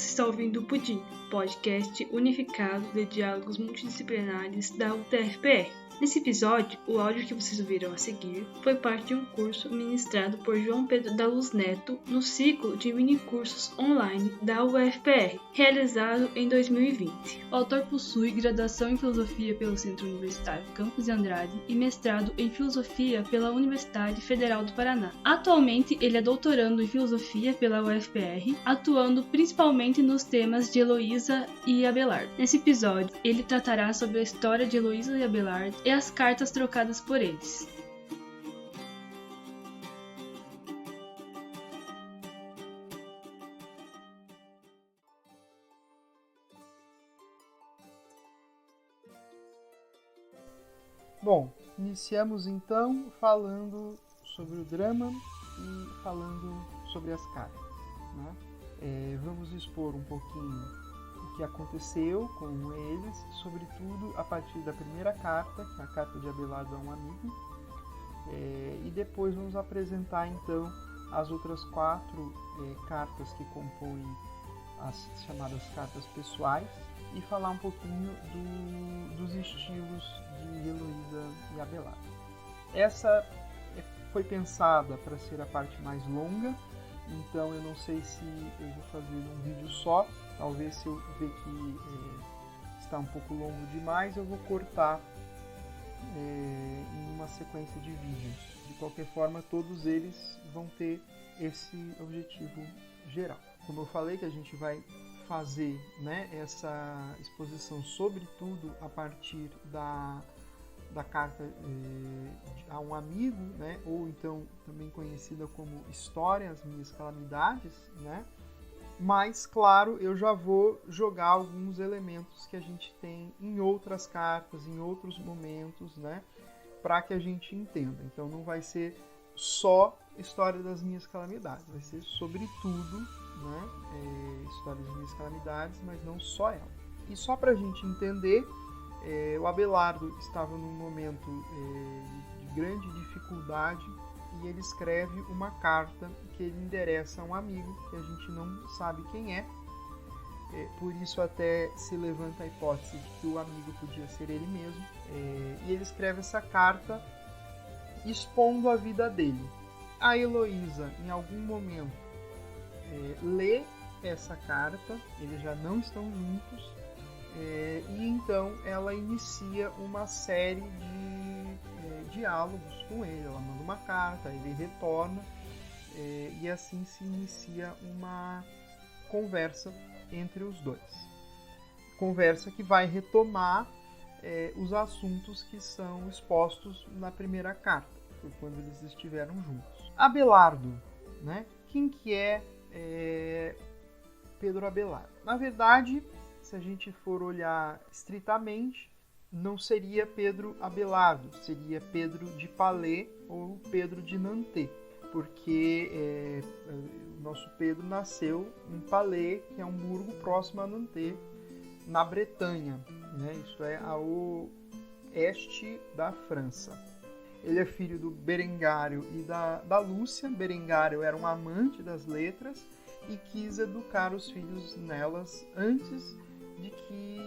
Você está ouvindo o Pudim, podcast unificado de diálogos multidisciplinares da UTFPR. Nesse episódio, o áudio que vocês ouviram a seguir foi parte de um curso ministrado por João Pedro da Luz Neto no ciclo de minicursos online da UFPR, realizado em 2020. O autor possui graduação em Filosofia pelo Centro Universitário Campos de Andrade e mestrado em Filosofia pela Universidade Federal do Paraná. Atualmente, ele é doutorando em Filosofia pela UFPR, atuando principalmente nos temas de Heloísa e Abelardo. Nesse episódio, ele tratará sobre a história de Heloísa e Abelardo e as cartas trocadas por eles. Bom, iniciamos então falando sobre o drama e falando sobre as cartas, né? Vamos expor um pouquinho o que aconteceu com eles, sobretudo a partir da primeira carta, que é a carta de Abelardo a um amigo, e depois vamos apresentar então as outras 4 cartas que compõem as chamadas cartas pessoais e falar um pouquinho dos estilos de Heloísa e Abelardo. Essa foi pensada para ser a parte mais longa, então eu não sei se eu vou fazer um vídeo só. Talvez, se eu ver que está um pouco longo demais, eu vou cortar em uma sequência de vídeos. De qualquer forma, todos eles vão ter esse objetivo geral. Como eu falei, que a gente vai fazer, né, essa exposição sobretudo a partir da carta a um amigo, né, ou então também conhecida como História, as Minhas Calamidades, né? Mas, claro, eu já vou jogar alguns elementos que a gente tem em outras cartas, em outros momentos, né, para que a gente entenda. Então não vai ser só História das Minhas Calamidades, vai ser sobretudo, né, História das Minhas Calamidades, mas não só ela. E só para a gente entender, o Abelardo estava num momento de grande dificuldade e ele escreve uma carta que ele endereça a um amigo que a gente não sabe quem é. Por isso até se levanta a hipótese de que o amigo podia ser ele mesmo. E ele escreve essa carta expondo a vida dele. A Heloísa, em algum momento, lê essa carta, eles já não estão juntos, e então ela inicia uma série de diálogos com ele. Ela manda uma carta, ele retorna, e assim se inicia uma conversa entre os dois. Conversa que vai retomar os assuntos que são expostos na primeira carta, foi quando eles estiveram juntos. Abelardo, né? Quem que é Pedro Abelardo? Na verdade, se a gente for olhar estritamente, não seria Pedro Abelardo, seria Pedro de Palais ou Pedro de Nantes, porque o nosso Pedro nasceu em Palais, que é um burgo próximo a Nantes, na Bretanha, né? Isto é, ao oeste da França. Ele é filho do Berengário e da Lúcia. Berengário era um amante das letras e quis educar os filhos nelas antes de que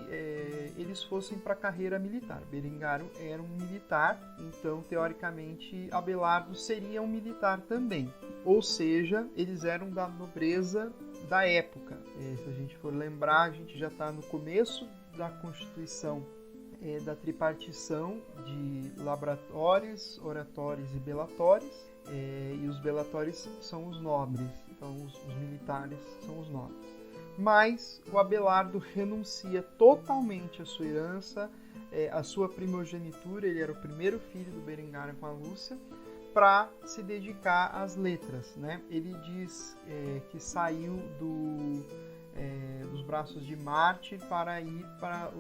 eles fossem para a carreira militar. Berengário era um militar, então, teoricamente, Abelardo seria um militar também. Ou seja, eles eram da nobreza da época. Se a gente for lembrar, a gente já está no começo da Constituição da tripartição de labratórios, oratórios e belatórios. E os belatórios são os nobres, então os militares são os nobres. Mas o Abelardo renuncia totalmente à sua herança, à sua primogenitura. Ele era o primeiro filho do Berengário com a Lúcia, para se dedicar às letras, né? Ele diz que saiu dos braços de Marte para ir para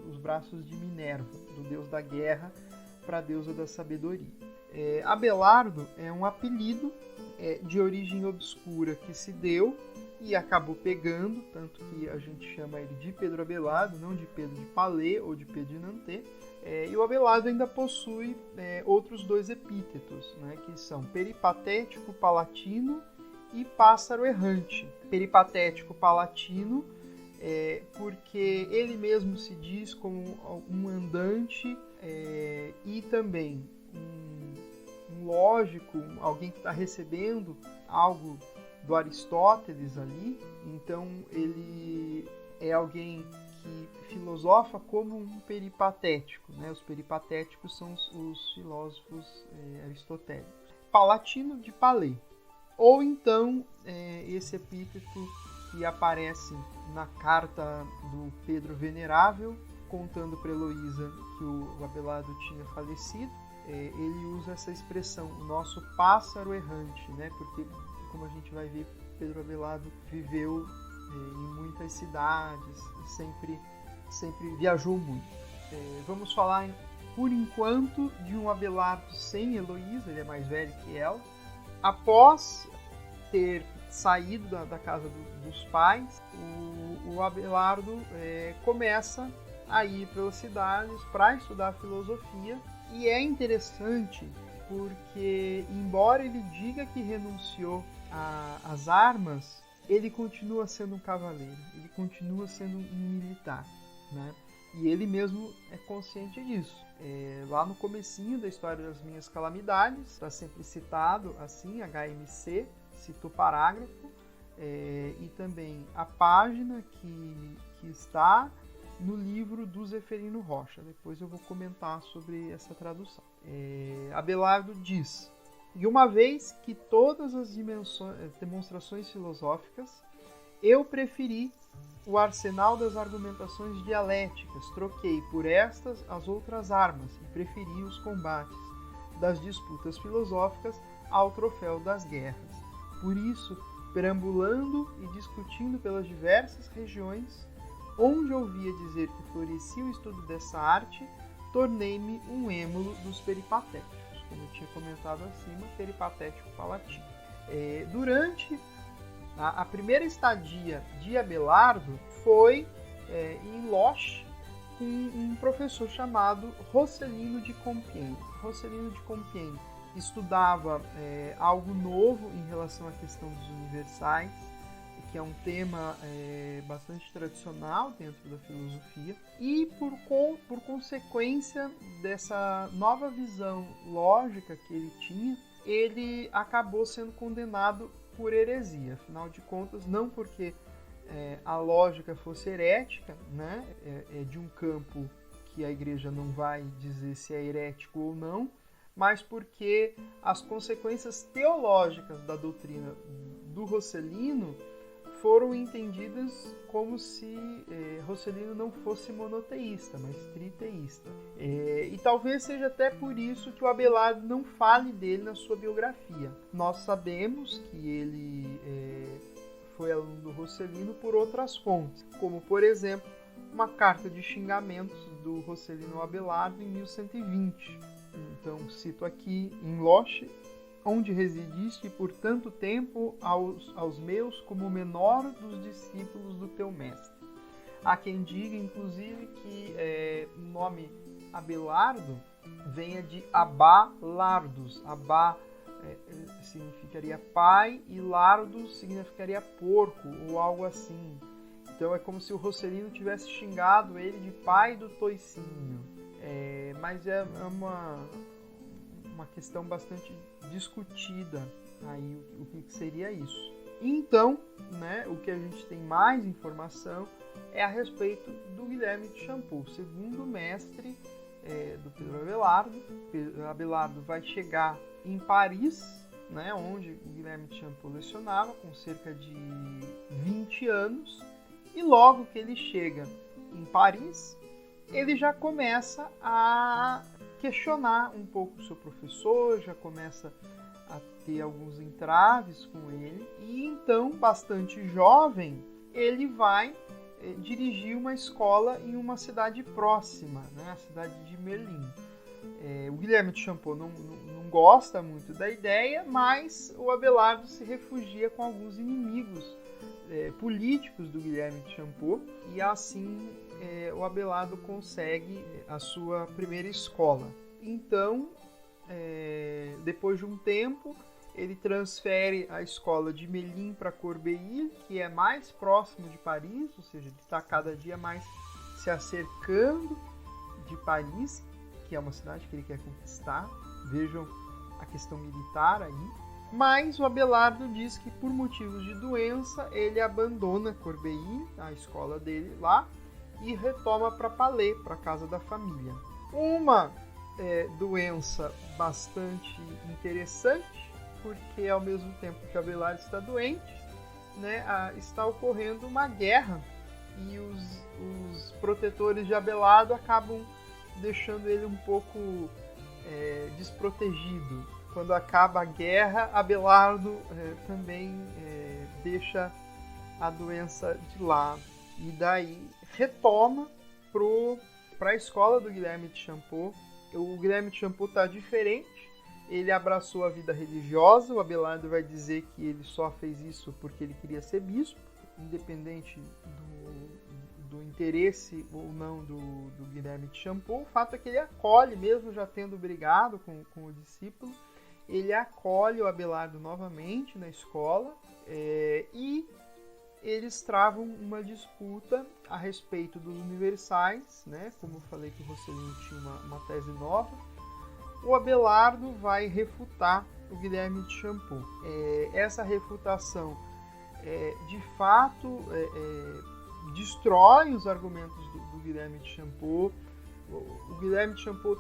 os braços de Minerva, do deus da guerra, para a deusa da sabedoria. Abelardo é um apelido de origem obscura que se deu e acabou pegando, tanto que a gente chama ele de Pedro Abelardo, não de Pedro de Palais ou de Pedro de Nantes. E o Abelardo ainda possui outros 2 epítetos, né, que são peripatético palatino e pássaro errante. Peripatético palatino, porque ele mesmo se diz como um andante e também um lógico, alguém que está recebendo algo do Aristóteles ali. Então ele é alguém que filosofa como um peripatético, né? Os peripatéticos são os filósofos aristotélicos. Palatino de Palais. Ou então esse epíteto que aparece na carta do Pedro Venerável, contando para Heloísa que o Abelardo tinha falecido. Ele usa essa expressão, o nosso pássaro errante, né? Porque, como a gente vai ver, Pedro Abelardo viveu em muitas cidades, sempre viajou muito. Vamos falar, por enquanto, de um Abelardo sem Heloísa, ele é mais velho que ela. Após ter saído da casa dos pais, o Abelardo começa a ir pelas cidades para estudar filosofia. E é interessante porque, embora ele diga que renunciou às armas, ele continua sendo um cavaleiro, ele continua sendo um militar, né? E ele mesmo é consciente disso. Lá no comecinho da História das Minhas Calamidades, está sempre citado assim, HMC, cita o parágrafo, e também a página que está no livro do Zeferino Rocha. Depois eu vou comentar sobre essa tradução. Abelardo diz: e uma vez que todas as demonstrações filosóficas, eu preferi o arsenal das argumentações dialéticas, troquei por estas as outras armas e preferi os combates das disputas filosóficas ao troféu das guerras. Por isso, perambulando e discutindo pelas diversas regiões, onde ouvia dizer que florescia o estudo dessa arte, tornei-me um êmulo dos peripatéticos, como eu tinha comentado acima, peripatético palatino. Durante a primeira estadia de Abelardo foi em Loches, com um professor chamado Rosselino de Compiègne. Rosselino de Compiègne estudava algo novo em relação à questão dos universais, que é um tema bastante tradicional dentro da filosofia, e por consequência dessa nova visão lógica que ele tinha, ele acabou sendo condenado por heresia. Afinal de contas, não porque a lógica fosse herética, né? É de um campo que a igreja não vai dizer se é herético ou não, mas porque as consequências teológicas da doutrina do Rosselino foram entendidas como se Rosselino não fosse monoteísta, mas triteísta. E talvez seja até por isso que o Abelardo não fale dele na sua biografia. Nós sabemos que ele foi aluno do Rosselino por outras fontes, como, por exemplo, uma carta de xingamentos do Rosselino ao Abelardo em 1120. Então, cito aqui: em Loches, onde residiste por tanto tempo aos meus como o menor dos discípulos do teu mestre. Há quem diga, inclusive, que o nome Abelardo venha de Abalardus. Abá significaria pai e lardos significaria porco ou algo assim. Então é como se o Rosselino tivesse xingado ele de pai do toicinho. Mas é uma questão bastante discutida aí o que seria isso. Então, né, o que a gente tem mais informação é a respeito do Guilherme de Champeaux, segundo mestre do Pedro Abelardo. Pedro Abelardo vai chegar em Paris, né, onde o Guilherme de Champeaux lecionava, com cerca de 20 anos, e logo que ele chega em Paris, ele já começa a questionar um pouco o seu professor, já começa a ter alguns entraves com ele, e então, bastante jovem, ele vai dirigir uma escola em uma cidade próxima, né, a cidade de Melun. O Guilherme de Champeaux não gosta muito da ideia, mas o Abelardo se refugia com alguns inimigos políticos do Guilherme de Champeaux, e assim o Abelardo consegue a sua primeira escola. Então, depois de um tempo, ele transfere a escola de Melun para Corbeil, que é mais próximo de Paris, ou seja, ele está cada dia mais se acercando de Paris, que é uma cidade que ele quer conquistar. Vejam a questão militar aí. Mas o Abelardo diz que por motivos de doença ele abandona Corbeil, a escola dele lá, e retoma para Palais, para a casa da família. Uma doença bastante interessante, porque ao mesmo tempo que Abelardo está doente, né, está ocorrendo uma guerra e os protetores de Abelardo acabam deixando ele um pouco desprotegido. Quando acaba a guerra, Abelardo também deixa a doença de lado. E daí retoma para a escola do Guilherme de Champeaux. O Guilherme de Champeaux está diferente. Ele abraçou a vida religiosa. O Abelardo vai dizer que ele só fez isso porque ele queria ser bispo, independente do interesse ou não do Guilherme de Champeaux. O fato é que ele acolhe, mesmo já tendo brigado com o discípulo, ele acolhe o Abelardo novamente na escola e eles travam uma disputa a respeito dos universais, né? Como eu falei que o Rosselini tinha uma tese nova. O Abelardo vai refutar o Guilherme de Champeaux. Essa refutação, de fato, destrói os argumentos do Guilherme de Champeaux. O Guilherme de Champeaux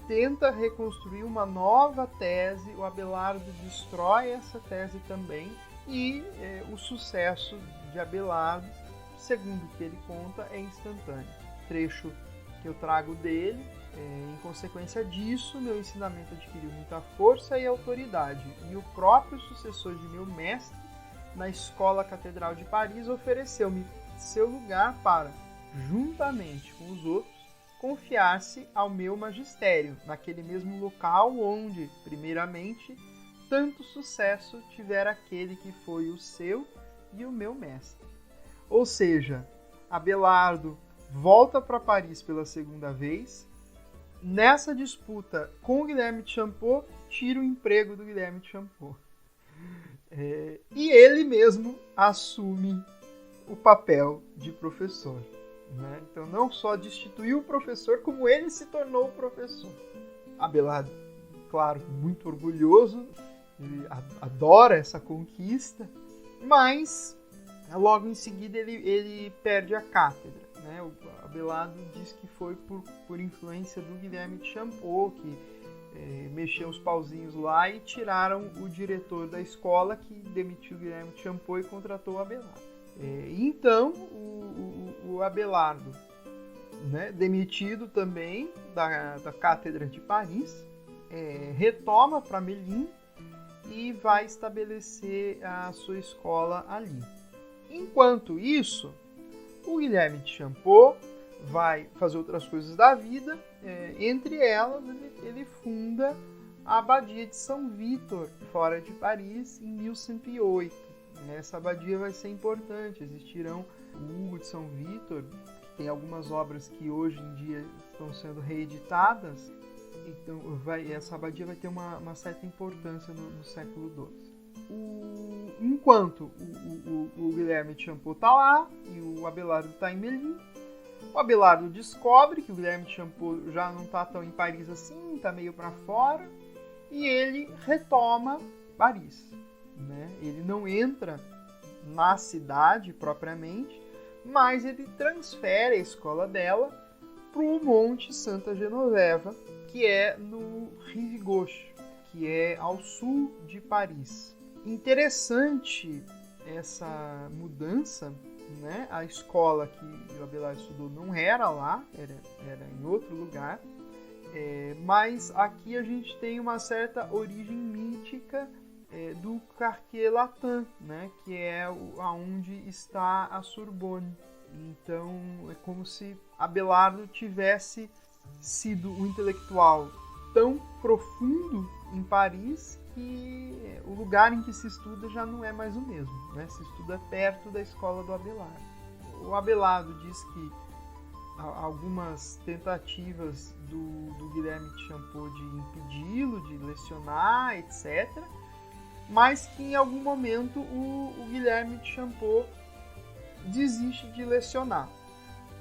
tenta reconstruir uma nova tese, o Abelardo destrói essa tese também, e o sucesso de Abelardo, segundo o que ele conta, é instantâneo. Trecho que eu trago dele: em consequência disso, meu ensinamento adquiriu muita força e autoridade, e o próprio sucessor de meu mestre na Escola Catedral de Paris ofereceu-me seu lugar para, juntamente com os outros, confiar-se ao meu magistério, naquele mesmo local onde, primeiramente, tanto sucesso tivera aquele que foi o seu e o meu mestre. Ou seja, Abelardo volta para Paris pela segunda vez. Nessa disputa com o Guilherme de Champeaux, tira o emprego do Guilherme de Champeaux. E ele mesmo assume o papel de professor. Né? Então não só destituiu o professor, como ele se tornou o professor. Abelardo, claro, muito orgulhoso, ele adora essa conquista, mas logo em seguida ele perde a cátedra. Né? O Abelardo diz que foi por influência do Guilherme de Champeaux, que mexeu os pauzinhos lá e tiraram o diretor da escola, que demitiu o Guilherme de Champeaux e contratou o Abelardo. Então, o Abelardo, né, demitido também da Cátedra de Paris, retoma para Melun e vai estabelecer a sua escola ali. Enquanto isso, o Guilherme de Champeaux vai fazer outras coisas da vida, entre elas ele funda a Abadia de São Vítor, fora de Paris, em 1108. Essa abadia vai ser importante. Existirão o Hugo de São Vítor, que tem algumas obras que hoje em dia estão sendo reeditadas. Então essa abadia vai ter uma certa importância no século XII. Enquanto o Guilherme de Champeaux está lá e o Abelardo está em Melun, o Abelardo descobre que o Guilherme de Champeaux já não está tão em Paris assim, está meio para fora, e ele retoma Paris. Né? Ele não entra na cidade propriamente, mas ele transfere a escola dela para o Monte Santa Genoveva, que é no Rive Gauche, que é ao sul de Paris. Interessante essa mudança, né? A escola que o Abelardo estudou não era lá, era em outro lugar, mas aqui a gente tem uma certa origem mítica do Quartier Latin, né, que é onde está a Sorbonne. Então é como se Abelardo tivesse sido um intelectual tão profundo em Paris que o lugar em que se estuda já não é mais o mesmo, né? Se estuda perto da escola do Abelardo. O Abelardo diz que algumas tentativas do Guilherme de Champeaux de impedi-lo de lecionar, etc., mas que em algum momento o Guilherme de Champeaux desiste de lecionar.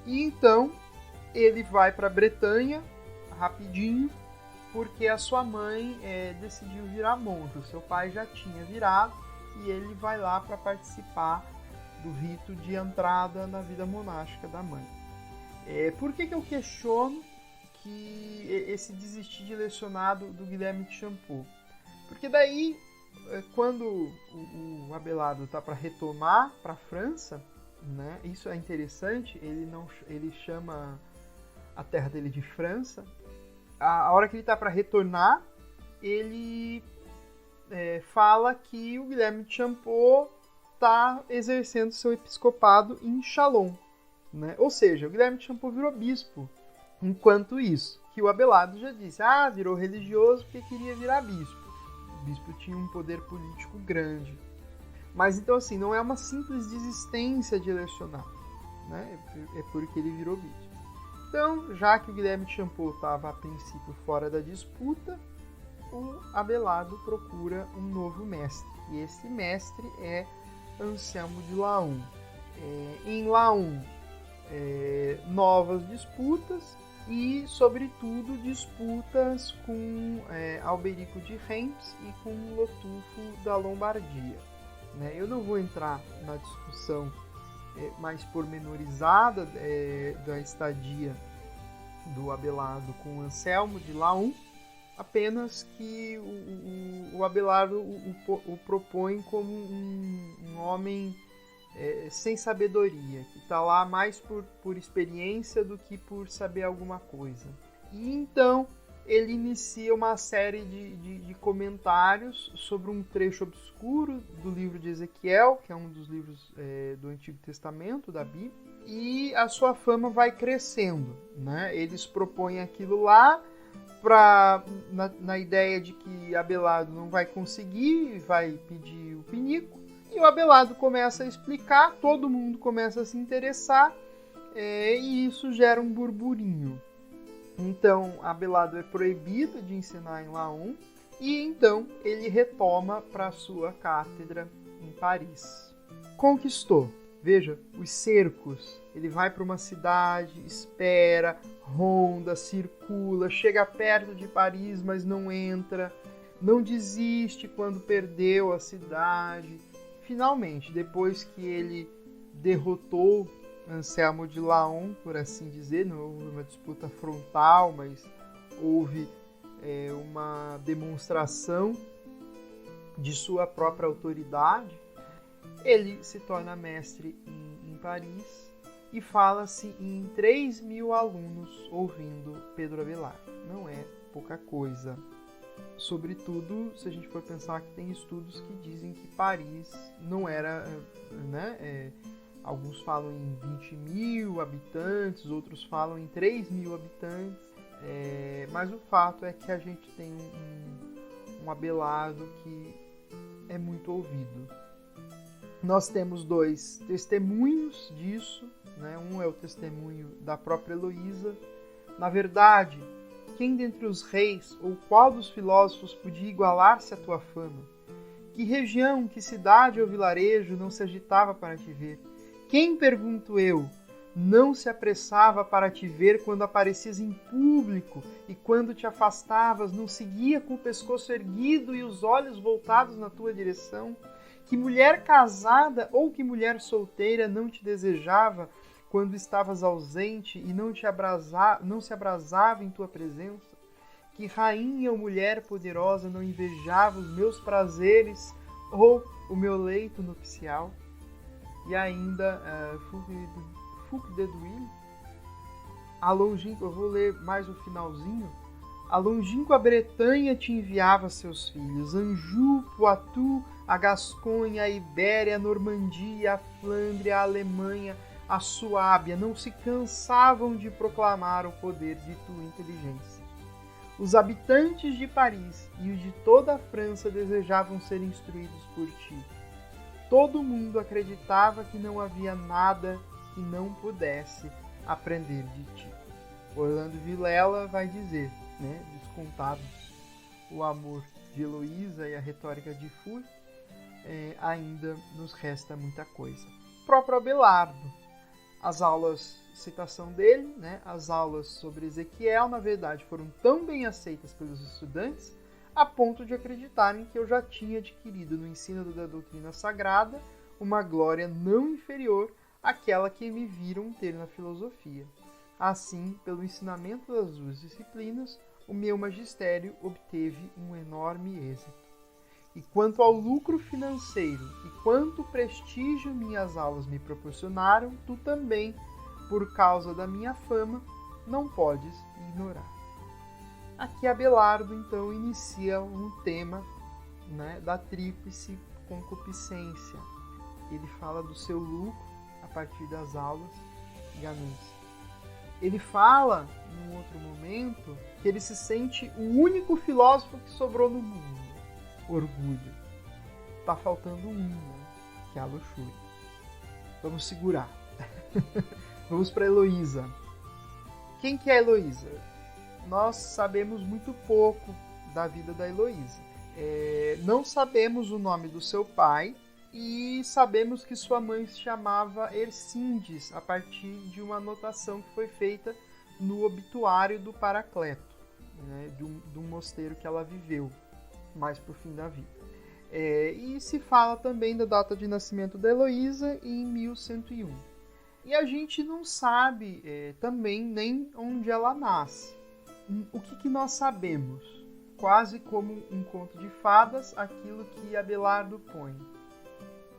E então ele vai para a Bretanha rapidinho, porque a sua mãe decidiu virar monge. O seu pai já tinha virado e ele vai lá para participar do rito de entrada na vida monástica da mãe. Por que eu questiono que esse desistir de lecionar do Guilherme de Champeaux? Porque daí, quando o Abelardo está para retomar para a França, né, isso é interessante, ele chama a terra dele de França. A hora que ele está para retornar, ele fala que o Guilherme de Champeaux está exercendo seu episcopado em Châlons, né? Ou seja, o Guilherme de Champeaux virou bispo. Enquanto isso, que o Abelardo já disse, virou religioso porque queria virar bispo. O bispo tinha um poder político grande. Mas então assim, não é uma simples desistência de lecionar, né? É porque ele virou bispo. Então, já que o Guilherme de Champeaux estava a princípio fora da disputa, o Abelardo procura um novo mestre. E esse mestre é Anselmo de Laon. Em Laon, novas disputas e, sobretudo, disputas com Alberico de Reims e com Lotufo da Lombardia. Né? Eu não vou entrar na discussão mais pormenorizada da estadia do Abelardo com Anselmo de Laon, apenas que o Abelardo o propõe como um homem sem sabedoria, que está lá mais por experiência do que por saber alguma coisa. E então ele inicia uma série de comentários sobre um trecho obscuro do livro de Ezequiel, que é um dos livros do Antigo Testamento, da Bíblia, e a sua fama vai crescendo, né? Eles propõem aquilo lá na ideia de que Abelardo não vai conseguir, vai pedir o pinico, e o Abelardo começa a explicar, todo mundo começa a se interessar, e isso gera um burburinho. Então, Abelardo é proibido de ensinar em Laon, e então ele retoma para sua cátedra em Paris. Conquistou. Veja, os cercos. Ele vai para uma cidade, espera, ronda, circula, chega perto de Paris, mas não entra. Não desiste quando perdeu a cidade. Finalmente, depois que ele derrotou Anselmo de Laon, por assim dizer, não houve uma disputa frontal, mas houve uma demonstração de sua própria autoridade. Ele se torna mestre em Paris e fala-se em 3.000 alunos ouvindo Pedro Abelardo. Não é pouca coisa. Sobretudo, se a gente for pensar que tem estudos que dizem que Paris não era, né? Alguns falam em 20.000 habitantes, outros falam em 3.000 habitantes. Mas o fato é que a gente tem um Abelardo que é muito ouvido. Nós temos 2 testemunhos disso, né? Um é o testemunho da própria Heloísa. Na verdade, quem dentre os reis ou qual dos filósofos podia igualar-se à tua fama? Que região, que cidade ou vilarejo não se agitava para te ver? Quem, pergunto eu, não se apressava para te ver quando aparecias em público e quando te afastavas não seguia com o pescoço erguido e os olhos voltados na tua direção? Que mulher casada ou que mulher solteira não te desejava quando estavas ausente e não se abrasava em tua presença? Que rainha ou mulher poderosa não invejava os meus prazeres ou o meu leito nupcial? E ainda, Fouque de Douai, a longínqua, eu vou ler mais o finalzinho. A longínqua Bretanha te enviava seus filhos, Anjou, Poitou, a Gasconha, a Ibéria, a Normandia, a Flandre, a Alemanha, a Suábia, não se cansavam de proclamar o poder de tua inteligência. Os habitantes de Paris e os de toda a França desejavam ser instruídos por ti. Todo mundo acreditava que não havia nada que não pudesse aprender de ti. Orlando Vilela vai dizer, né, descontados o amor de Heloísa e a retórica de Fouque, ainda nos resta muita coisa. O próprio Abelardo, as aulas, citação dele, né, as aulas sobre Ezequiel, na verdade, foram tão bem aceitas pelos estudantes a ponto de acreditarem que eu já tinha adquirido no ensino da doutrina sagrada uma glória não inferior àquela que me viram ter na filosofia. Assim, pelo ensinamento das duas disciplinas, o meu magistério obteve um enorme êxito. E quanto ao lucro financeiro e quanto prestígio minhas aulas me proporcionaram, tu também, por causa da minha fama, não podes ignorar. Aqui Abelardo, então, inicia um tema, né, da tríplice concupiscência. Ele fala do seu lucro a partir das aulas e ganância. Ele fala, num outro momento, que ele se sente o único filósofo que sobrou no mundo. Orgulho. Tá faltando um, né? Que é a luxúria. Vamos segurar. Vamos para Heloísa. Quem que é Heloísa? Nós sabemos muito pouco da vida da Heloísa. Não sabemos o nome do seu pai e sabemos que sua mãe se chamava Ercindes, a partir de uma anotação que foi feita no obituário do Paracleto, né, de um mosteiro que ela viveu mais para o fim da vida. E se fala também da data de nascimento da Heloísa em 1101. E a gente não sabe também nem onde ela nasce. O que nós sabemos? Quase como um conto de fadas, aquilo que Abelardo põe.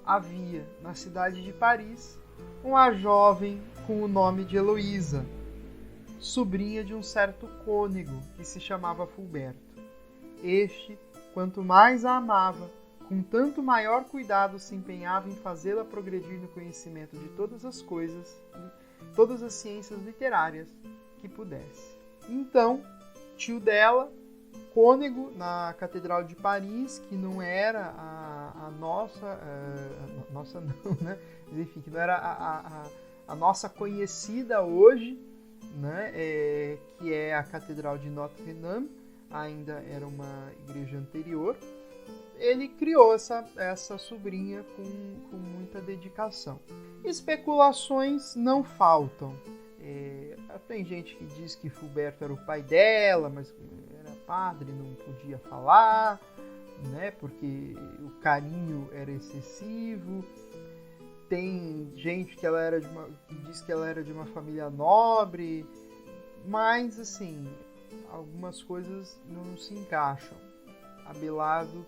Havia, na cidade de Paris, uma jovem com o nome de Heloísa, sobrinha de um certo cônego que se chamava Fulberto. Este, quanto mais a amava, com tanto maior cuidado se empenhava em fazê-la progredir no conhecimento de todas as coisas, todas as ciências literárias que pudesse. Então, tio dela, cônego na Catedral de Paris, que não era a nossa não, né? Enfim, que não era a nossa conhecida hoje, né? Que é a Catedral de Notre-Dame, ainda era uma igreja anterior. Ele criou essa sobrinha com muita dedicação. Especulações não faltam. Tem gente que diz que Fulberto era o pai dela, mas era padre, não podia falar, né, porque o carinho era excessivo. Tem gente que diz que ela era de uma família nobre, mas assim, algumas coisas não se encaixam. Abelardo,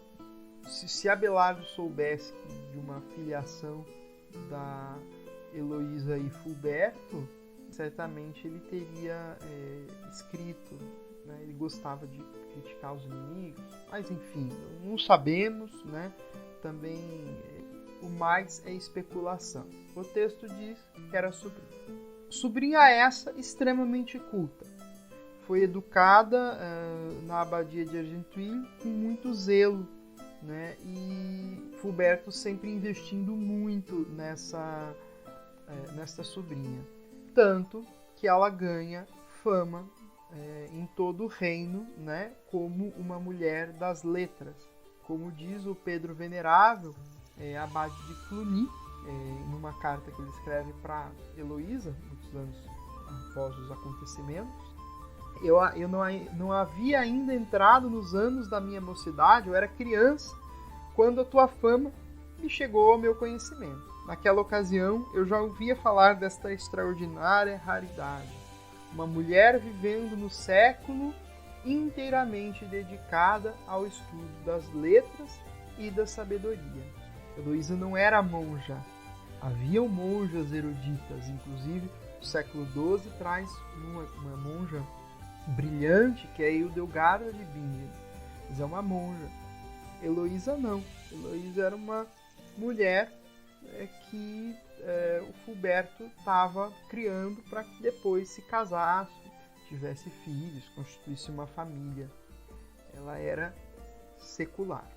se Abelardo soubesse de uma filiação da Heloísa e Fulberto, certamente ele teria escrito, né? Ele gostava de criticar os inimigos, mas enfim, não sabemos, né? Também o mais é especulação. O texto diz que era sobrinha. Sobrinha essa extremamente culta. Foi educada na abadia de Argenteuil com muito zelo, né? E Fulberto sempre investindo muito nessa sobrinha. Tanto que ela ganha fama em todo o reino, né, como uma mulher das letras. Como diz o Pedro Venerável, abade de Cluny, numa carta que ele escreve para Heloísa, muitos anos após os acontecimentos. Eu não havia ainda entrado nos anos da minha mocidade, eu era criança, quando a tua fama me chegou ao meu conhecimento. Naquela ocasião, eu já ouvia falar desta extraordinária raridade. Uma mulher vivendo no século inteiramente dedicada ao estudo das letras e da sabedoria. Heloísa não era monja. Haviam monjas eruditas, inclusive o século XII traz uma monja brilhante, que é Hildegarda de Bingen. Mas é uma monja. Heloísa não. Heloísa era uma mulher que o Fulberto estava criando para que depois se casasse, tivesse filhos, constituísse uma família. Ela era secular.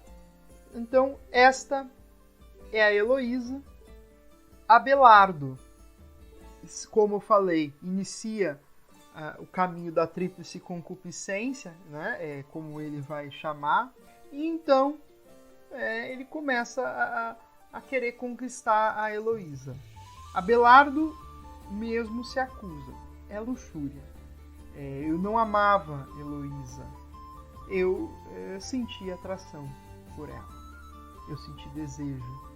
Então, esta é a Heloísa. Abelardo, como eu falei, inicia o caminho da tríplice concupiscência, né? Como ele vai chamar. E então, ele começa a querer conquistar a Heloísa. Abelardo mesmo se acusa. É luxúria. Eu não amava Heloísa. Eu senti atração por ela. Eu senti desejo,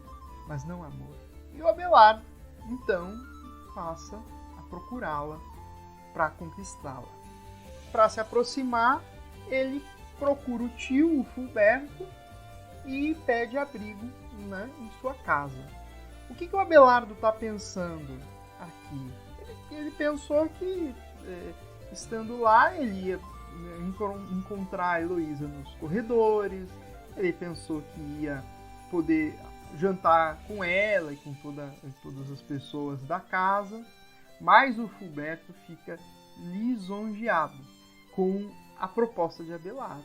mas não amor. E o Abelardo, então, passa a procurá-la para conquistá-la. Para se aproximar, ele procura o tio, o Fulberto, e pede abrigo, né, em sua casa. O que o Abelardo está pensando aqui? Ele pensou que, estando lá, ele ia encontrar a Heloísa nos corredores, ele pensou que ia poder jantar com ela e com todas as pessoas da casa, mas o Fulberto fica lisonjeado com a proposta de Abelardo,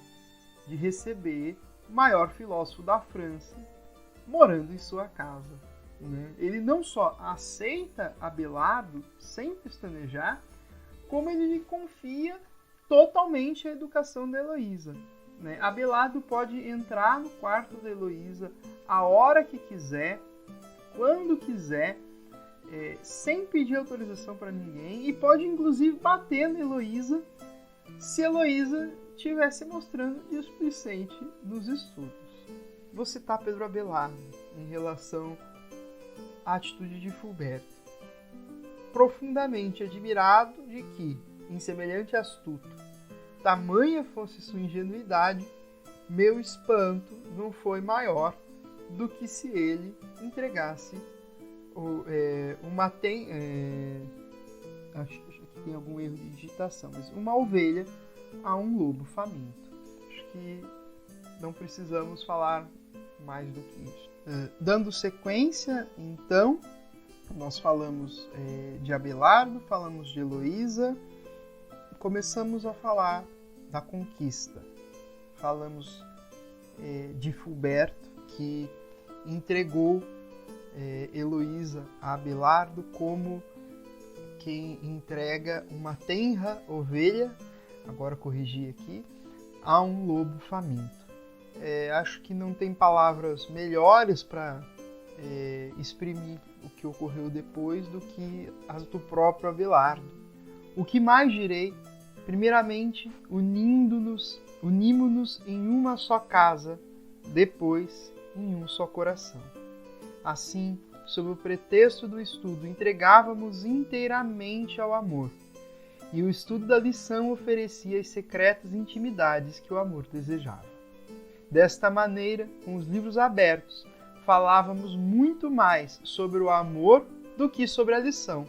de receber o maior filósofo da França morando em sua casa. Né? Ele não só aceita Abelardo sem pestanejar, como ele lhe confia totalmente a educação da Heloísa. Né? Abelardo pode entrar no quarto da Heloísa a hora que quiser, quando quiser, sem pedir autorização para ninguém, e pode inclusive bater na Heloísa se a Heloísa estivesse mostrando displicente nos estudos. Vou citar Pedro Abelardo em relação à atitude de Fulberto. Profundamente admirado de que, em semelhante astuto, tamanha fosse sua ingenuidade, meu espanto não foi maior do que se ele entregasse acho que tem algum erro de digitação, mas uma ovelha a um lobo faminto. Acho que não precisamos falar mais do que isso. Dando sequência, então, nós falamos de Abelardo, falamos de Heloísa, começamos a falar da conquista. Falamos de Fulberto, que entregou Heloísa a Abelardo como quem entrega uma tenra ovelha, agora corrigi aqui, a um lobo faminto. Acho que não tem palavras melhores para exprimir o que ocorreu depois do que as do próprio Abelardo. O que mais direi? Primeiramente, unimos-nos em uma só casa, depois em um só coração. Assim, sob o pretexto do estudo, entregávamos inteiramente ao amor, e o estudo da lição oferecia as secretas intimidades que o amor desejava. Desta maneira, com os livros abertos, falávamos muito mais sobre o amor do que sobre a lição,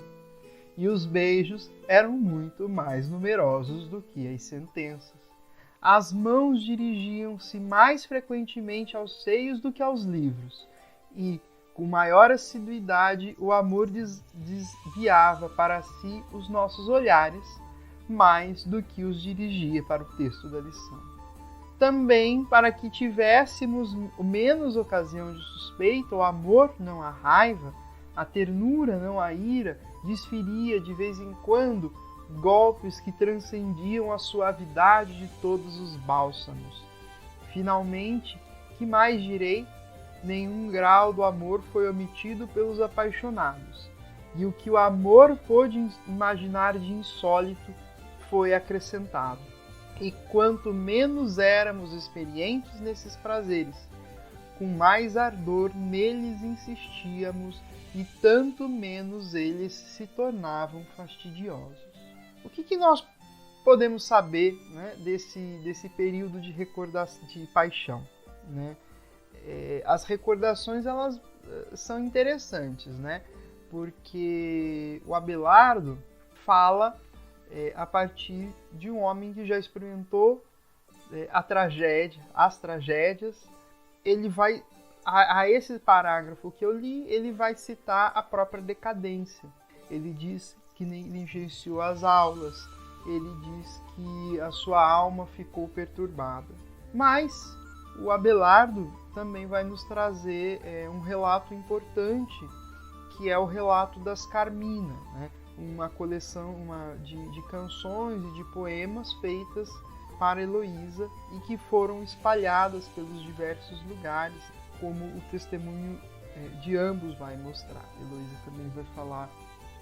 e os beijos eram muito mais numerosos do que as sentenças. As mãos dirigiam-se mais frequentemente aos seios do que aos livros, e, com maior assiduidade, o amor desviava para si os nossos olhares, mais do que os dirigia para o texto da lição. Também, para que tivéssemos menos ocasião de suspeita, o amor, não a raiva, a ternura, não a ira, desferia de vez em quando golpes que transcendiam a suavidade de todos os bálsamos. Finalmente, que mais direi? Nenhum grau do amor foi omitido pelos apaixonados, e o que o amor pôde imaginar de insólito foi acrescentado. E quanto menos éramos experientes nesses prazeres, com mais ardor neles insistíamos, e tanto menos eles se tornavam fastidiosos. O que nós podemos saber, né, desse período de recordação, de paixão, né? As recordações, elas são interessantes, né? Porque o Abelardo fala a partir de um homem que já experimentou as tragédias. Ele vai, a esse parágrafo que eu li, ele vai citar a própria decadência. Ele diz que negligenciou as aulas, ele diz que a sua alma ficou perturbada. Mas o Abelardo também vai nos trazer um relato importante, que é o relato das Carmina, né? Uma coleção de canções e de poemas feitas para Heloísa e que foram espalhadas pelos diversos lugares, como o testemunho de ambos vai mostrar. Heloísa também vai falar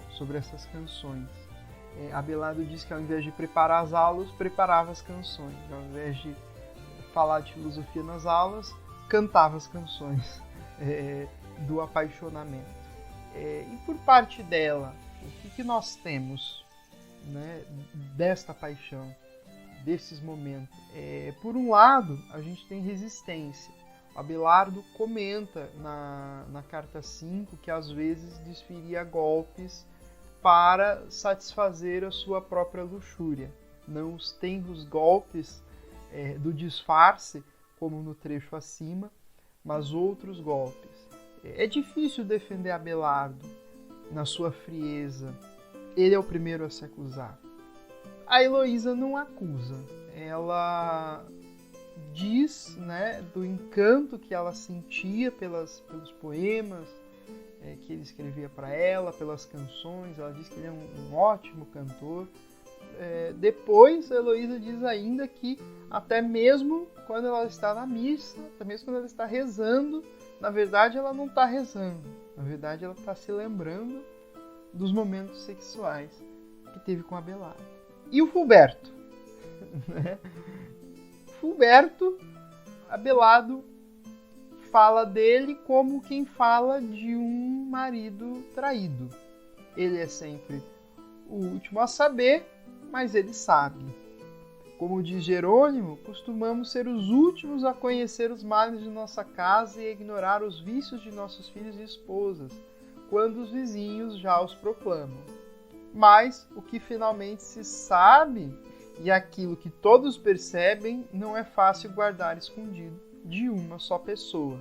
sobre essas canções. Abelardo diz que ao invés de preparar as aulas, preparava as canções. Ao invés de falar de filosofia nas aulas, cantava as canções do apaixonamento. E por parte dela, o que nós temos, né, desta paixão, desses momentos? Por um lado, a gente tem resistência. Abelardo comenta na carta 5 que às vezes desferia golpes para satisfazer a sua própria luxúria. Não os tenros golpes do disfarce, como no trecho acima, mas outros golpes. É difícil defender Abelardo na sua frieza. Ele é o primeiro a se acusar. A Heloísa não acusa. Ela diz, né, do encanto que ela sentia pelos poemas que ele escrevia para ela, pelas canções. Ela diz que ele é um ótimo cantor. Depois, a Heloísa diz ainda que até mesmo quando ela está na missa, até mesmo quando ela está rezando, na verdade ela não está rezando. Na verdade ela está se lembrando dos momentos sexuais que teve com Abelardo. E o Fulberto? Fulberto, Abelardo fala dele como quem fala de um marido traído. Ele é sempre o último a saber, mas ele sabe. Como diz Jerônimo, costumamos ser os últimos a conhecer os males de nossa casa e a ignorar os vícios de nossos filhos e esposas, quando os vizinhos já os proclamam. Mas o que finalmente se sabe e aquilo que todos percebem não é fácil guardar escondido de uma só pessoa.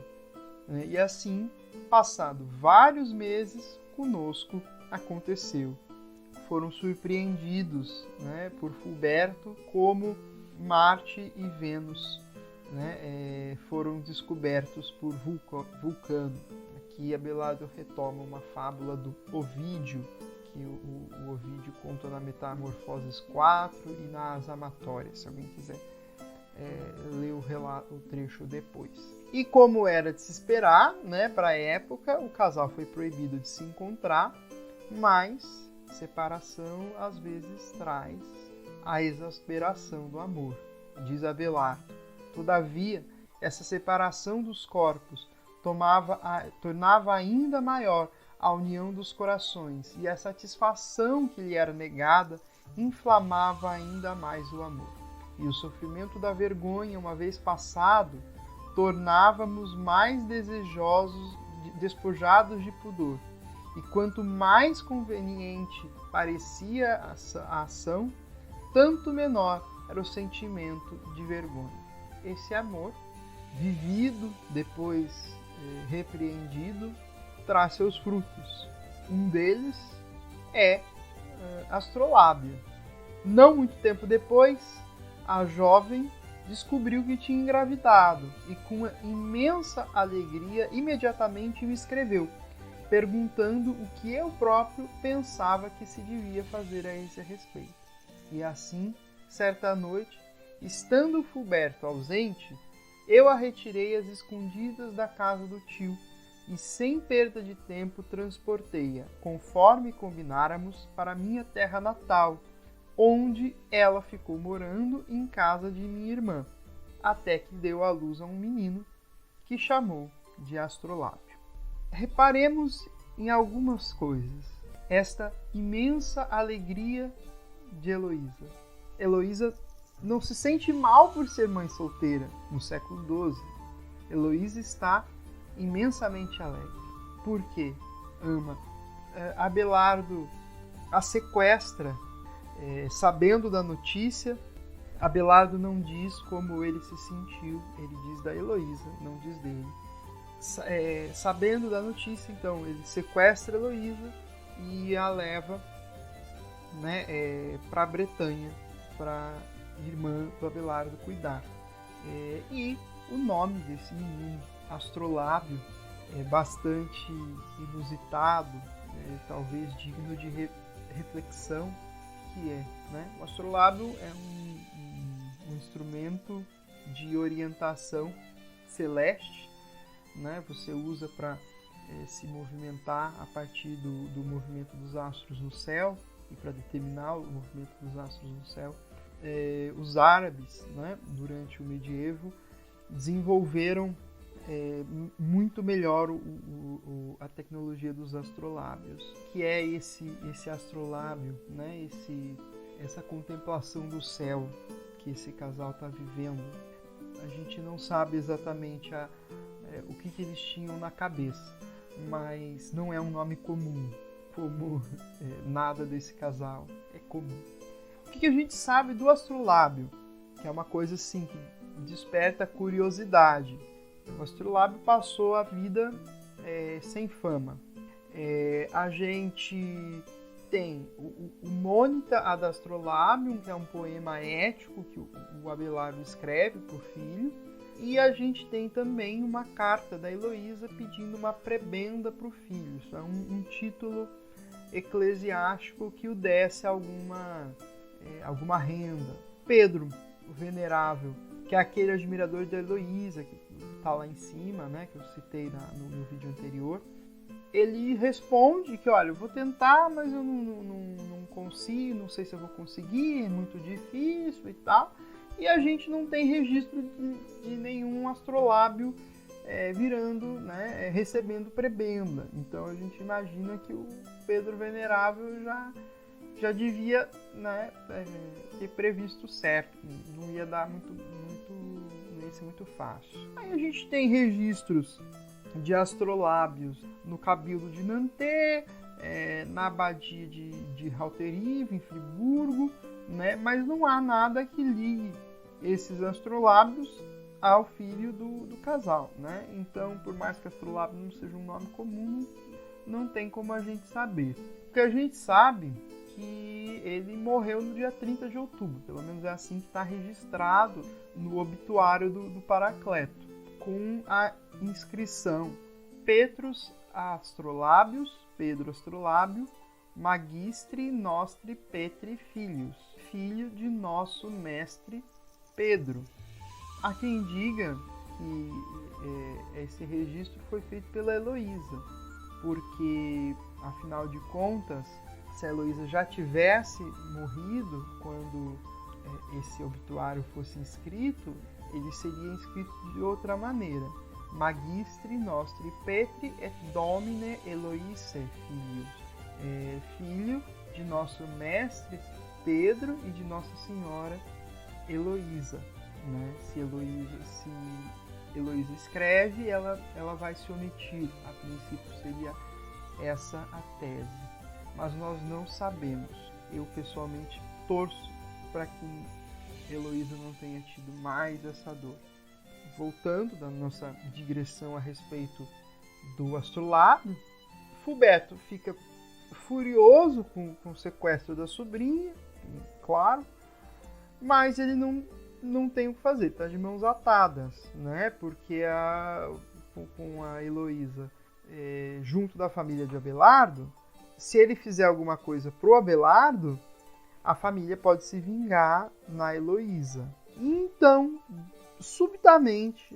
E assim, passado vários meses, conosco aconteceu. Foram surpreendidos, né, por Fulberto como Marte e Vênus, né, foram descobertos por Vulcano. Aqui Abelardo retoma uma fábula do Ovídio, que o Ovídio conta na Metamorfoses 4 e nas Amatórias, se alguém quiser ler o trecho depois. E como era de se esperar, né, para a época, o casal foi proibido de se encontrar, mas separação às vezes traz a exasperação do amor, diz Abelardo. Todavia, essa separação dos corpos tornava ainda maior a união dos corações, e a satisfação que lhe era negada inflamava ainda mais o amor. E o sofrimento da vergonha, uma vez passado, tornávamos mais desejosos, despojados de pudor. E quanto mais conveniente parecia a ação, tanto menor era o sentimento de vergonha. Esse amor, vivido, depois repreendido, traz seus frutos. Um deles é Astrolábio. Não muito tempo depois, a jovem descobriu que tinha engravidado e, com imensa alegria, imediatamente me escreveu, perguntando o que eu próprio pensava que se devia fazer a esse respeito. E assim, certa noite, estando Fulberto ausente, eu a retirei às escondidas da casa do tio e, sem perda de tempo, transportei-a, conforme combináramos, para minha terra natal, onde ela ficou morando em casa de minha irmã, até que deu à luz a um menino que chamou de Astrolábio. Reparemos em algumas coisas. Esta imensa alegria de Heloísa. Heloísa não se sente mal por ser mãe solteira no século XII. Heloísa está imensamente alegre. Por quê? Ama. Abelardo a sequestra, sabendo da notícia. Abelardo não diz como ele se sentiu, ele diz da Heloísa, não diz dele. Sabendo da notícia, então, ele sequestra Heloísa e a leva, né, para a Bretanha, para a irmã do Abelardo cuidar. E o nome desse menino, Astrolábio, é bastante inusitado, talvez digno de reflexão, que é, né? O Astrolábio é um um instrumento de orientação celeste, né? Você usa para se movimentar a partir do movimento dos astros no céu e para determinar o movimento dos astros no céu. Os árabes, né, durante o medievo, desenvolveram muito melhor a tecnologia dos astrolábios, que é esse astrolábio, né, essa contemplação do céu que esse casal está vivendo. A gente não sabe exatamente o que eles tinham na cabeça, mas não é um nome comum, como nada desse casal é comum. O que a gente sabe do astrolábio? Que é uma coisa assim que desperta curiosidade. O astrolábio passou a vida sem fama. A gente tem o Monita ad Astrolabium, que é um poema ético que o Abelardo escreve para o filho. E a gente tem também uma carta da Heloísa pedindo uma prebenda para o filho. Isso é um título eclesiástico que o desse alguma renda. Pedro, o Venerável, que é aquele admirador da Heloísa, que está lá em cima, né, que eu citei no meu vídeo anterior, ele responde que, olha, eu vou tentar, mas eu não consigo, não sei se eu vou conseguir, é muito difícil e tal. E a gente não tem registro de nenhum astrolábio recebendo prebenda. Então a gente imagina que o Pedro Venerável já devia, né, ter previsto certo. Não ia dar não ia ser muito fácil. Aí a gente tem registros de astrolábios no Cabildo de Nanterre, na abadia de Hauterive, em Friburgo, né? Mas não há nada que ligue esses astrolábios ao filho do casal, né? Então, por mais que astrolábio não seja um nome comum, não tem como a gente saber. O que a gente sabe que ele morreu no dia 30 de outubro, pelo menos é assim que está registrado no obituário do Paracleto, com a inscrição Petrus Astrolábios, Pedro Astrolábio, Magistri Nostri Petri Filius, filho de nosso mestre Pedro. Há quem diga que esse registro foi feito pela Heloísa, porque, afinal de contas, se a Heloísa já tivesse morrido quando esse obituário fosse inscrito, ele seria inscrito de outra maneira. Magistri Nostri Petri et Domine Eloise Filius. Filho de nosso mestre Pedro e de Nossa Senhora Heloísa. Né? Se Heloísa escreve, ela vai se omitir. A princípio seria essa a tese. Mas nós não sabemos. Eu pessoalmente torço para que Heloísa não tenha tido mais essa dor. Voltando da nossa digressão a respeito do astrolábio, Fulberto fica furioso com o sequestro da sobrinha, claro, mas ele não tem o que fazer, está de mãos atadas, né? Porque com a Heloísa junto da família de Abelardo, se ele fizer alguma coisa pro Abelardo, a família pode se vingar na Heloísa. Então, subitamente,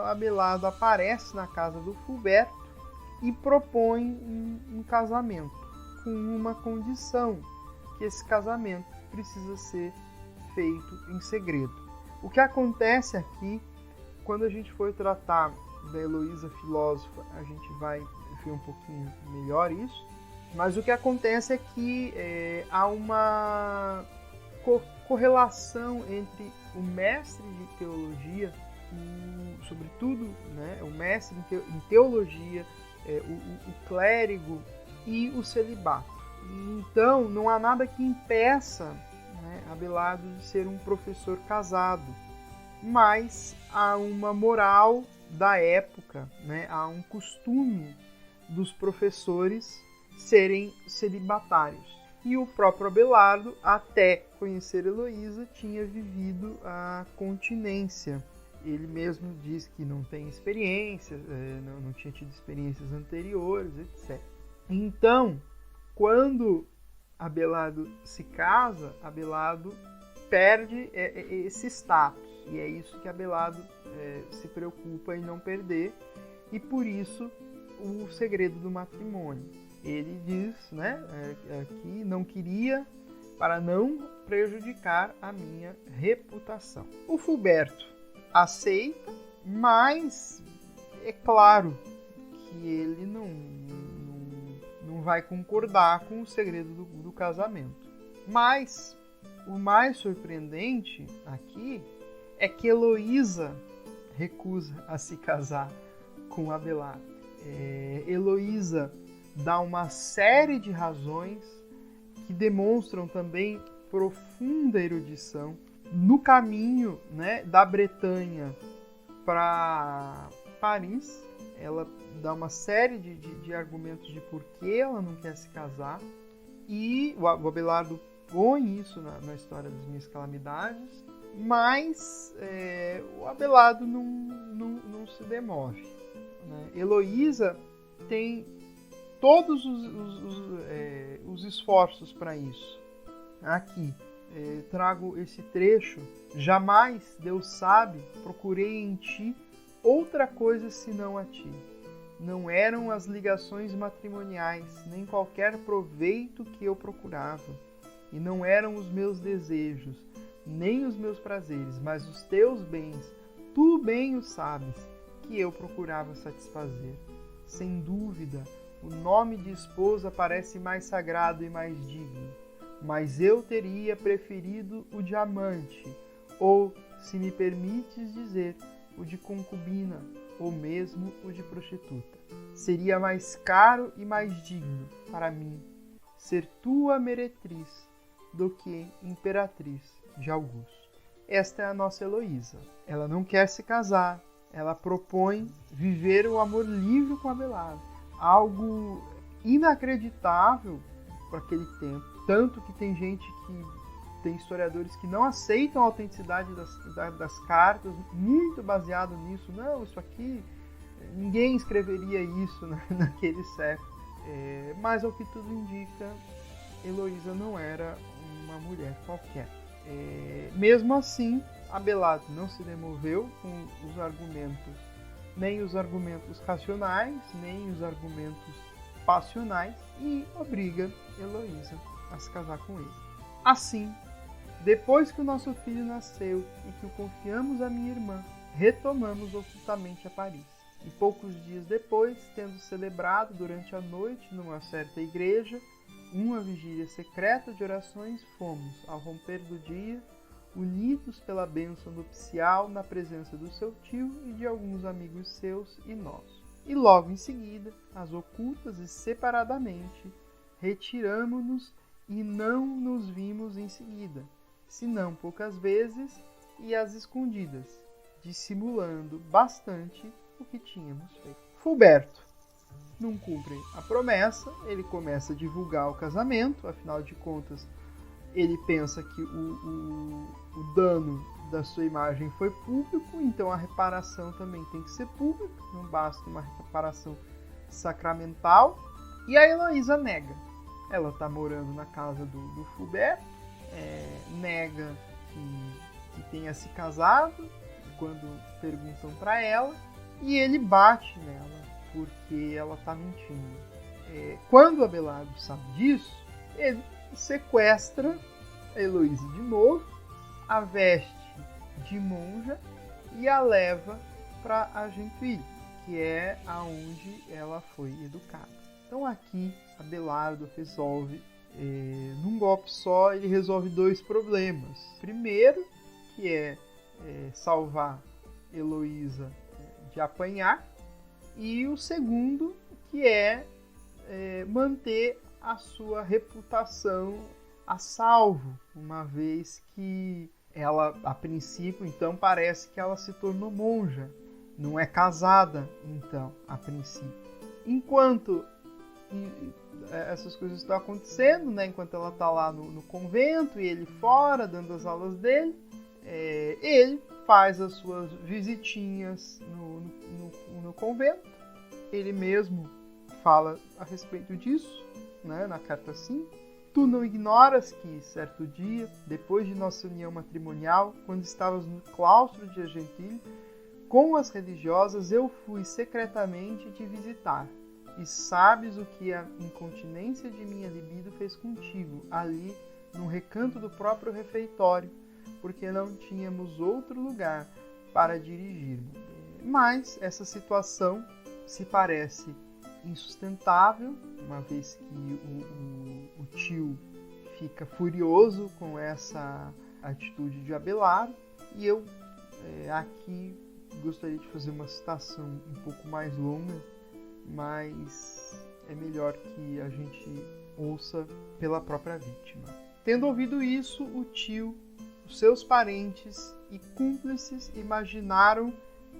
Abelardo aparece na casa do Fulberto e propõe um casamento, com uma condição, que esse casamento precisa ser feito em segredo. O que acontece aqui, quando a gente for tratar da Heloísa filósofa, a gente vai ver um pouquinho melhor isso, mas o que acontece é que há uma correlação entre o mestre de teologia, sobretudo, né, o mestre em teologia, o clérigo e o celibato. Então, não há nada que impeça, né, Abelardo de ser um professor casado, mas há uma moral da época, né, há um costume dos professores serem celibatários. E o próprio Abelardo, até conhecer Heloísa, tinha vivido a continência. Ele mesmo diz que não tem experiência, não tinha tido experiências anteriores, etc. Então, quando Abelardo se casa, Abelardo perde esse status. E é isso que Abelardo se preocupa em não perder. E por isso o segredo do matrimônio. Ele diz, né, que não queria para não prejudicar a minha reputação. O Fulberto aceita, mas é claro que ele não vai concordar com o segredo do casamento. Mas o mais surpreendente aqui é que Heloísa recusa a se casar com Abelardo. Heloísa dá uma série de razões que demonstram também profunda erudição. No caminho, né, da Bretanha para Paris, ela dá uma série de argumentos de por que ela não quer se casar. E o Abelardo põe isso na história das Minhas Calamidades, mas o Abelardo não se demove. Né? Heloísa tem todos os esforços para isso. Aqui, trago esse trecho. Jamais, Deus sabe, procurei em ti outra coisa senão a ti. Não eram as ligações matrimoniais, nem qualquer proveito que eu procurava. E não eram os meus desejos, nem os meus prazeres, mas os teus bens. Tu bem o sabes, que eu procurava satisfazer. Sem dúvida, o nome de esposa parece mais sagrado e mais digno, mas eu teria preferido o de amante, ou, se me permites dizer, o de concubina, ou mesmo o de prostituta. Seria mais caro e mais digno para mim ser tua meretriz do que imperatriz de Augusto. Esta é a nossa Heloísa. Ela não quer se casar, ela propõe viver o amor livre com Abelardo. Algo inacreditável para aquele tempo. Tanto que tem gente tem historiadores que não aceitam a autenticidade das cartas, muito baseado nisso. Não, isso aqui, ninguém escreveria isso naquele século. Mas, ao que tudo indica, Heloísa não era uma mulher qualquer. Mesmo assim, Abelardo não se demoveu com os argumentos, nem os argumentos racionais, nem os argumentos passionais, e obriga Heloísa a se casar com ele. Assim, depois que o nosso filho nasceu e que o confiamos à minha irmã, retomamos ocultamente a Paris. E poucos dias depois, tendo celebrado durante a noite numa certa igreja uma vigília secreta de orações, fomos, ao romper do dia, unidos pela bênção nupcial na presença do seu tio e de alguns amigos seus e nossos. E logo em seguida, às ocultas e separadamente, retiramo-nos e não nos vimos em seguida, senão poucas vezes e às escondidas, dissimulando bastante o que tínhamos feito. Fulberto não cumpre a promessa, ele começa a divulgar o casamento, afinal de contas, ele pensa que o dano da sua imagem foi público, então a reparação também tem que ser pública, não basta uma reparação sacramental. E a Heloísa nega. Ela está morando na casa do Fulberto, nega que tenha se casado quando perguntam para ela, e ele bate nela porque ela está mentindo. Quando Abelardo sabe disso, ele sequestra a Heloísa de novo, a veste de monja e a leva para Argentuíli, que é aonde ela foi educada. Então aqui Abelardo resolve, num golpe só, ele resolve dois problemas. Primeiro, que é salvar Heloísa de apanhar, e o segundo, que é manter a sua reputação a salvo, uma vez que ela, a princípio, então, parece que ela se tornou monja, não é casada, então, a princípio. Enquanto essas coisas estão acontecendo, né, enquanto ela está lá no convento e ele fora, dando as aulas dele, ele faz as suas visitinhas no convento. Ele mesmo fala a respeito disso, né, na carta 5. Tu não ignoras que, certo dia, depois de nossa união matrimonial, quando estavas no claustro de Argenteuil, com as religiosas eu fui secretamente te visitar. E sabes o que a incontinência de minha libido fez contigo, ali, num recanto do próprio refeitório, porque não tínhamos outro lugar para dirigirmos. Mas essa situação se parece insustentável, uma vez que o tio fica furioso com essa atitude de Abelardo, e eu aqui gostaria de fazer uma citação um pouco mais longa, mas é melhor que a gente ouça pela própria vítima. Tendo ouvido isso, o tio, os seus parentes e cúmplices imaginaram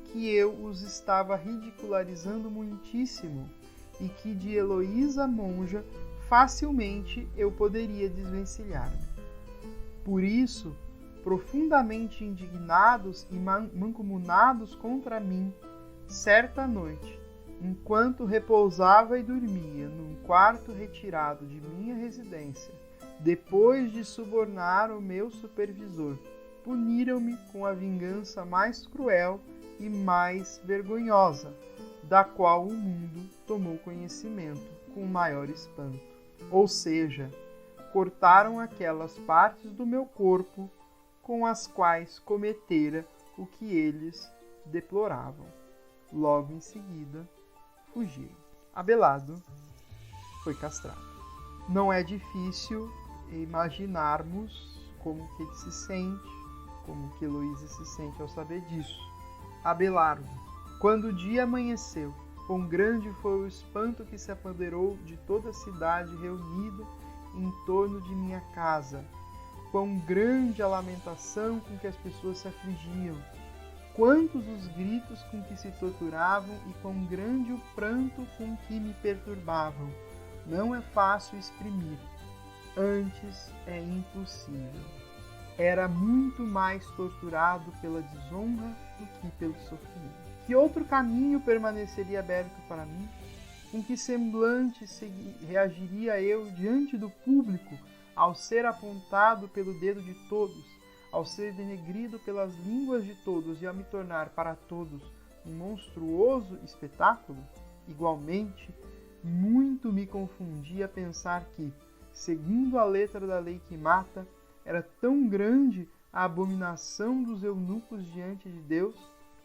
que eu os estava ridicularizando muitíssimo e que de Heloísa monja facilmente eu poderia desvencilhar-me. Por isso, profundamente indignados e mancomunados contra mim, certa noite, enquanto repousava e dormia num quarto retirado de minha residência, depois de subornar o meu supervisor, puniram-me com a vingança mais cruel e mais vergonhosa, da qual o mundo tomou conhecimento com maior espanto. Ou seja, cortaram aquelas partes do meu corpo com as quais cometera o que eles deploravam. Logo em seguida, fugiram. Abelardo foi castrado. Não é difícil imaginarmos como que ele se sente, como que Heloísa se sente ao saber disso. Abelardo, quando o dia amanheceu, quão grande foi o espanto que se apoderou de toda a cidade reunida em torno de minha casa, quão grande a lamentação com que as pessoas se afligiam, quantos os gritos com que se torturavam e quão grande o pranto com que me perturbavam. Não é fácil exprimir, antes é impossível. Era muito mais torturado pela desonra do que pelo sofrimento. Que outro caminho permaneceria aberto para mim? Com que semblante reagiria eu diante do público ao ser apontado pelo dedo de todos, ao ser denegrido pelas línguas de todos e a me tornar para todos um monstruoso espetáculo? Igualmente, muito me confundia pensar que, segundo a letra da lei que mata, era tão grande a abominação dos eunucos diante de Deus,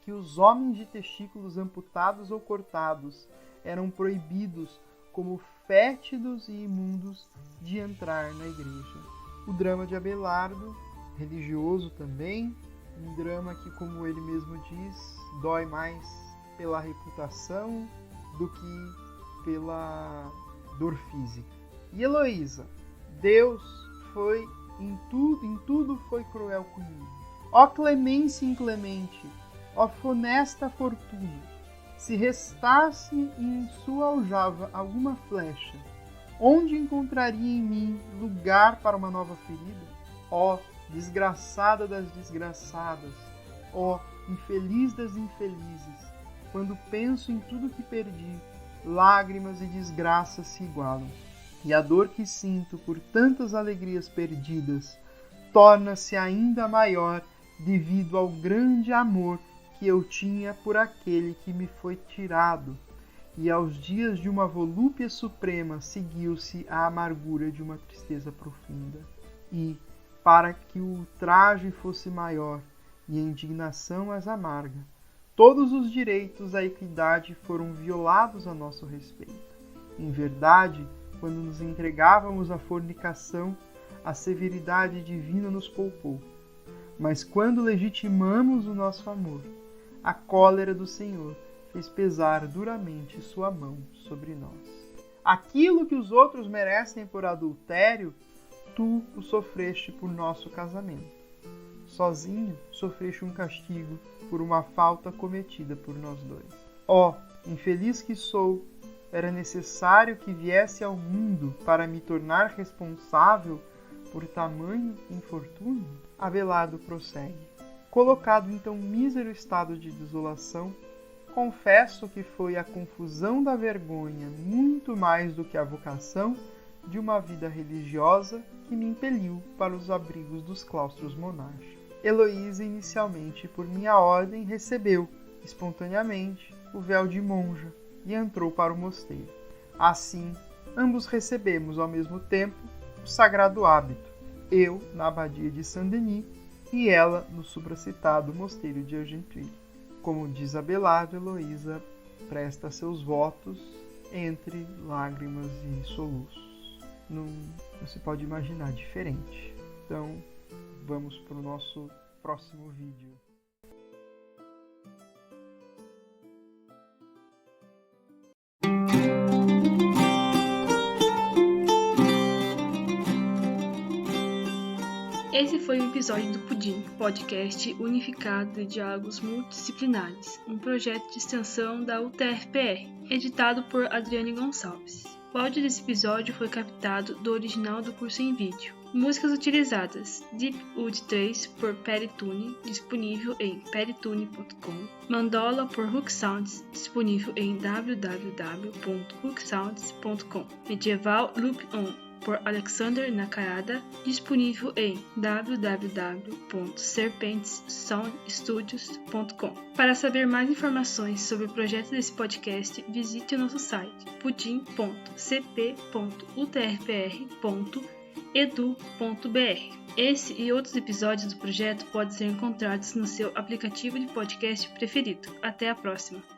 que os homens de testículos amputados ou cortados eram proibidos como fétidos e imundos de entrar na igreja. O drama de Abelardo, religioso também, um drama que, como ele mesmo diz, dói mais pela reputação do que pela dor física. E Heloísa, Deus foi em tudo foi cruel comigo. Ó clemência inclemente, ó funesta fortuna, se restasse em sua aljava alguma flecha, onde encontraria em mim lugar para uma nova ferida? Ó desgraçada das desgraçadas, ó infeliz das infelizes, quando penso em tudo que perdi, lágrimas e desgraças se igualam. E a dor que sinto por tantas alegrias perdidas torna-se ainda maior devido ao grande amor que eu tinha por aquele que me foi tirado, e aos dias de uma volúpia suprema seguiu-se a amargura de uma tristeza profunda. E, para que o ultraje fosse maior e a indignação mais amarga, todos os direitos à equidade foram violados a nosso respeito. Em verdade, quando nos entregávamos à fornicação, a severidade divina nos poupou. Mas quando legitimamos o nosso amor, a cólera do Senhor fez pesar duramente sua mão sobre nós. Aquilo que os outros merecem por adultério, tu o sofreste por nosso casamento. Sozinho sofreste um castigo por uma falta cometida por nós dois. Ó, infeliz que sou, era necessário que viesse ao mundo para me tornar responsável por tamanho infortúnio? Abelardo prossegue. Colocado em tão mísero estado de desolação, confesso que foi a confusão da vergonha, muito mais do que a vocação, de uma vida religiosa que me impeliu para os abrigos dos claustros monásticos. Heloísa, inicialmente por minha ordem, recebeu, espontaneamente, o véu de monja e entrou para o mosteiro. Assim, ambos recebemos ao mesmo tempo o sagrado hábito, eu na abadia de Saint-Denis e ela no supracitado mosteiro de Argenteuil. Como diz Abelardo, Heloísa presta seus votos entre lágrimas e soluços. Não se pode imaginar diferente. Então, vamos para o nosso próximo vídeo. Esse foi o episódio do Pudim, podcast unificado de diálogos multidisciplinares, um projeto de extensão da UTFPR, editado por Adriane Gonçalves. O áudio desse episódio foi captado do original do curso em vídeo. Músicas utilizadas: Deepwood 3 por Perry Tune, disponível em perrytune.com. Mandola por Hook Sounds, disponível em www.hooksounds.com. Medieval Loop On por Alexander Nakarada, disponível em www.serpentessoundstudios.com. Para saber mais informações sobre o projeto desse podcast, visite o nosso site pudim.cp.utrpr.edu.br. Esse e outros episódios do projeto podem ser encontrados no seu aplicativo de podcast preferido. Até a próxima!